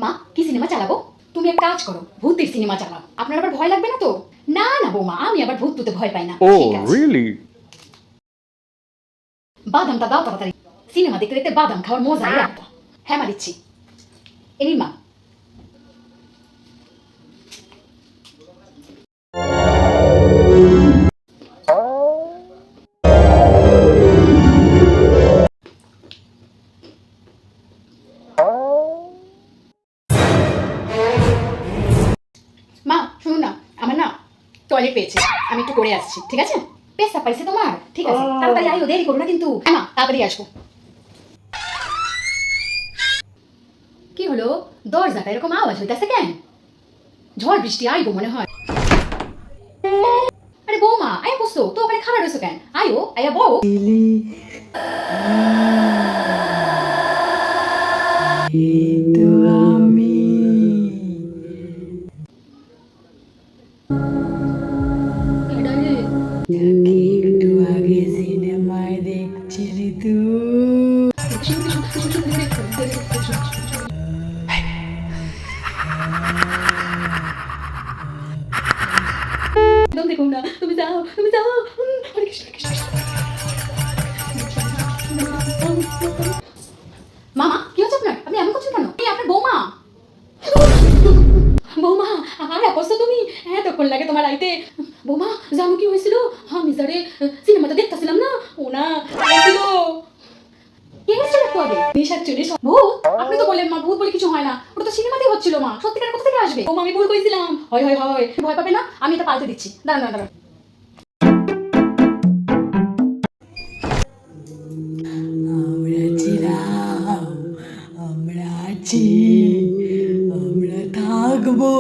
মা কি সিনেমা চালাবো? তুমি এক কাজ করো, ভূতের সিনেমা চালাও। আপনার আবার ভয় লাগবে না তো? না না বৌমা, আমি আবার ভূত টুতে ভয় পাই না। ঠিক Oh, আছে, really? বাদামটা দাও তাড়াতাড়ি। সিনেমা দেখতে দেখতে বাদাম খাওয়ার মজাই আলাদা। হ্যাঁ মা, দিচ্ছি। এই নিন মা। মা শুনুন না, আমার না টয়লেট পেয়েছে, আমি একটু করে আসছি, ঠিক আছে? পেশা পাইছে তোমার? ঠিক আছে, তাড়াতাড়ি আইও, দেরি করো না কিন্তু। হ্যাঁ মা, তাড়াতাড়ি আসবো। কি হলো, দরজাটা এরকম আওয়াজ হইতাছে কেন? ঝড় বৃষ্টি আইবো মনে হয়। আরে বৌমা, আয়া বসছো তো, ওখানে খারাপ রয়েছো কেন? আয়ো, আয়া বউ। itu আমি যাকে একটু আগে সিনেমায় দেখছিলি একদম দেখুন না, তুমি যাও, তুমি যাও। হরে কৃষ্ণ, কৃষ্ণ কৃষ্ণ। মামা কি হচ্ছে আপনার? আপনি এমন করছেন কেন? এই আপনার বৌমা। বৌমা আরে বসছো তুমি? এতক্ষণ লাগে তোমার আইতে। বৌমা জানো কি হয়েছিল? আমি যারে সিনেমাটা দেখতেছিলাম না, ও না ছিল। কে হয়েছিল একটু আগে? নেশার চুরি ভূত? আপনি তো বললেন মা, ভূত বলে কিছু হয় না, ওটা তো সিনেমাতেই হচ্ছিল মা। সত্যিকার কোথা থেকে আসবে? বৌমা আমি ভুল কইছিলাম। হয় হয় হয়, ভয় পাবে না, আমি এটা পাল্টে দিচ্ছি। দাঁড়ান দাঁড়ান দাঁড়ান। আমরা ছিলাম, আমরা আছি, আমরা থাকবো।